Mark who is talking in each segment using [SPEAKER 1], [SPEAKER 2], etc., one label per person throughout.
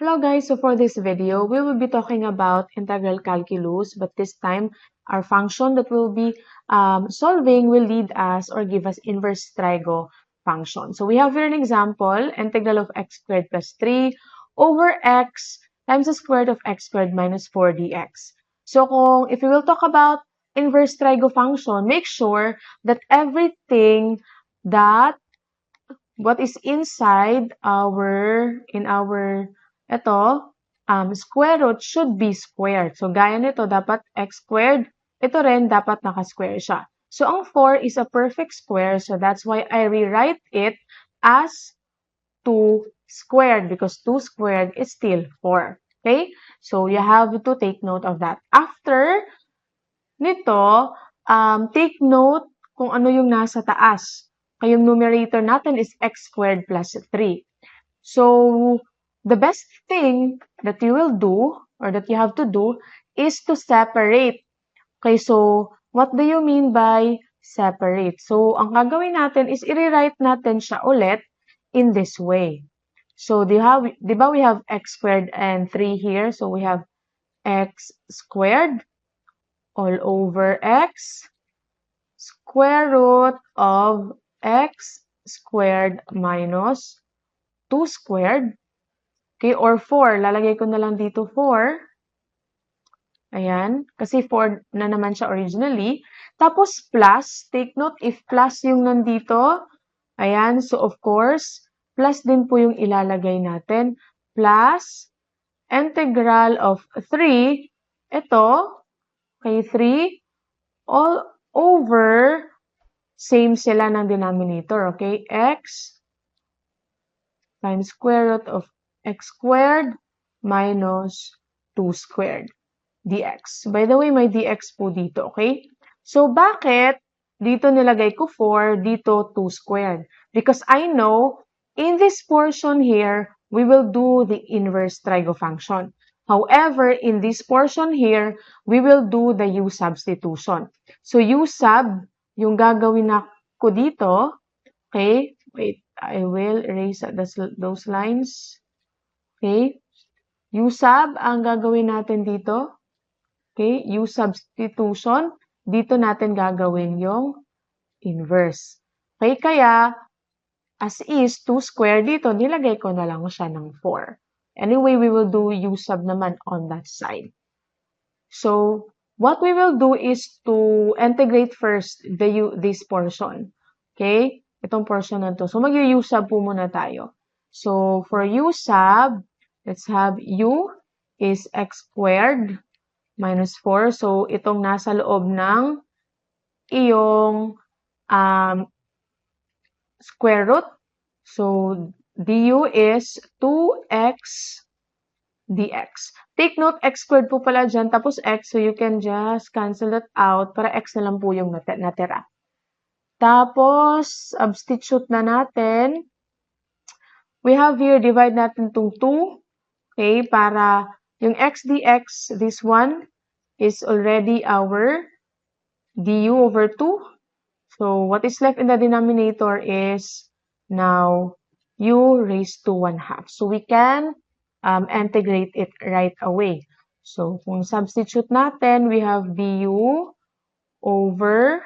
[SPEAKER 1] Hello guys, so for this video, we will be talking about integral calculus, but this time our function that we'll be solving will lead us or give us inverse trigo function. So we have here an example, integral of x squared plus 3 over x times the square root of x squared minus 4 dx. So if we will talk about inverse trigo function, make sure that everything that what is inside ito, square root should be squared. So, gaya nito, dapat x squared. Ito rin, dapat naka-square siya. So, ang 4 is a perfect square. So, that's why I rewrite it as 2 squared because 2 squared is still 4. Okay? So, you have to take note of that. After nito, take note kung ano yung nasa taas. Yung numerator natin is x squared plus 3. So, the best thing that you will do or that you have to do is to separate. Okay, so what do you mean by separate? So, ang gagawin natin is i-rewrite natin siya ulit in this way. So, di ba we have x squared and 3 here? So, we have x squared all over x square root of x squared minus 2 squared. Okay, or 4. Lalagay ko na lang dito 4. Ayan. Kasi 4 na naman siya originally. Tapos plus. Take note if plus yung nandito. Ayan. So, of course, plus din po yung ilalagay natin. Plus integral of 3. Ito. Okay, 3. All over. Same sila ng denominator. Okay, x times square root of x squared minus 2 squared dx. By the way, may dx po dito, okay? So, bakit dito nilagay ko 4, dito 2 squared? Because I know, in this portion here, we will do the inverse trigo function. However, in this portion here, we will do the u substitution. So, u sub, yung gagawin ko dito, okay? Wait, I will erase those lines. Okay? U sub ang gagawin natin dito. Okay? U substitution. Dito natin gagawin yung inverse. Okay? Kaya, as is, 2 square dito, nilagay ko na lang siya ng 4. Anyway, we will do U sub naman on that side. So, what we will do is to integrate first this portion. Okay? Itong portion na to. So, mag-U sub po muna tayo. So, for U sub, let's have U is x squared minus 4. So, itong nasa loob ng iyong square root. So, du is 2x dx. Take note, x squared po pala dyan, tapos x, so you can just cancel that out para x na lang po yung natira. Tapos, substitute na natin. We have here, divide natin itong 2. Okay, para yung x dx, this one, is already our du over 2. So, what is left in the denominator is now u raised to 1/2. So, we can integrate it right away. So, kung substitute natin, we have du over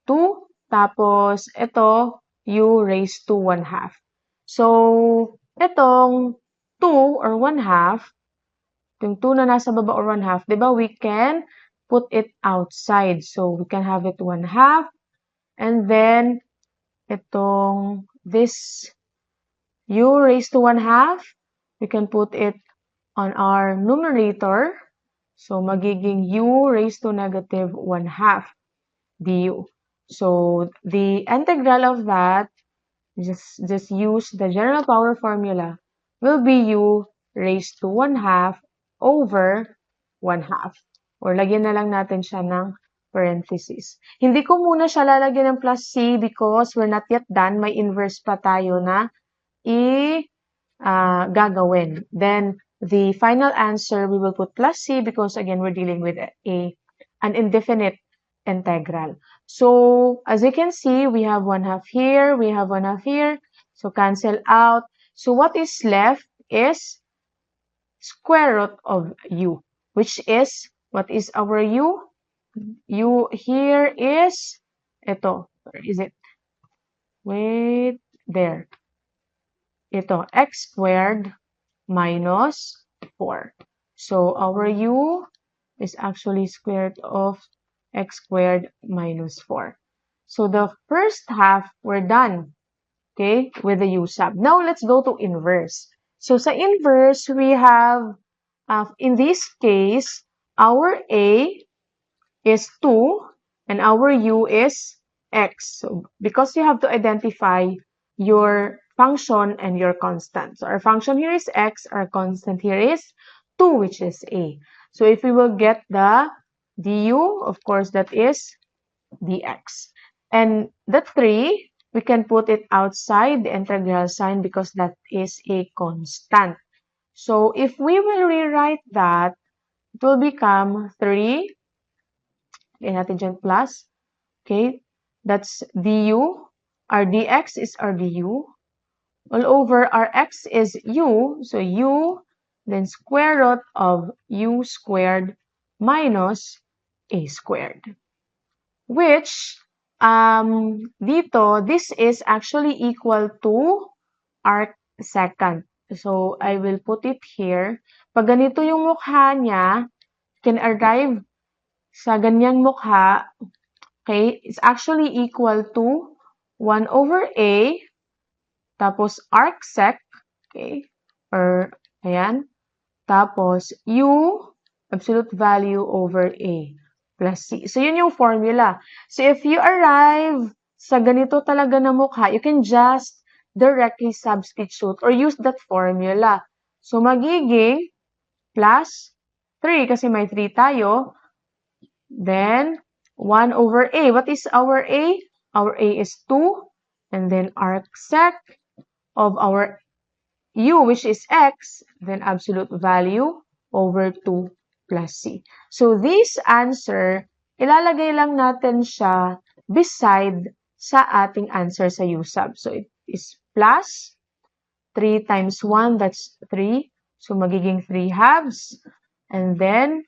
[SPEAKER 1] 2. Tapos, ito, u raised to 1/2. So, itong 2 or 1/2, yung 2 na nasa baba or 1/2, di ba, we can put it outside. So, we can have it 1/2. And then, itong this u raised to 1/2, we can put it on our numerator. So, magiging u raised to negative 1/2 du. So, the integral of that, just use the general power formula, will be u raised to 1/2 over 1/2. Or lagyan na lang natin siya ng parenthesis. Hindi ko muna siya lalagyan ng plus c because we're not yet done. May inverse pa tayo na gagawin. Then, the final answer, we will put plus c because, again, we're dealing with an indefinite integral. So, as you can see, we have 1/2 here, we have 1/2 here. So, cancel out. So, what is left is square root of u, which is, what is our u? U here is, ito, where is it? Wait, there. Ito, x squared minus 4. So, our u is actually square root of x squared minus 4. So, the first half, we're done. Okay, with the u sub. Now, let's go to inverse. So, sa inverse, we have, in this case, our a is 2 and our u is x. So, because you have to identify your function and your constant. So, our function here is x, our constant here is 2, which is a. So, if we will get the du, of course, that is dx. And the 3, we can put it outside the integral sign because that is a constant. So, if we will rewrite that, it will become 3. Lagyan natin dyan plus. Okay, that's du. Our dx is our du. All over, our x is u. So, u, then square root of u squared minus a squared. Which, dito, this is actually equal to arc second. So, I will put it here. Pag ganito yung mukha niya, can arrive sa ganyang mukha, okay, it's actually equal to 1 over a, tapos arc sec, okay, or, ayan, tapos u, absolute value over a plus c. So, yun yung formula. So, if you arrive sa ganito talaga na mukha, you can just directly substitute or use that formula. So, magiging plus 3 kasi may 3 tayo. Then, 1 over a. What is our a? Our a is 2. And then, arc sec of our u, which is x, then absolute value over 2 plus c. So, this answer, ilalagay lang natin siya beside sa ating answer sa u sub. So, it is plus 3 times 1, that's 3. So, magiging 3 halves. And then,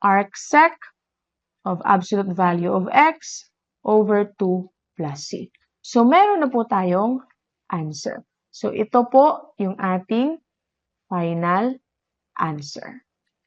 [SPEAKER 1] arc sec of absolute value of x over 2 plus c. So, meron na po tayong answer. So, ito po yung ating final answer.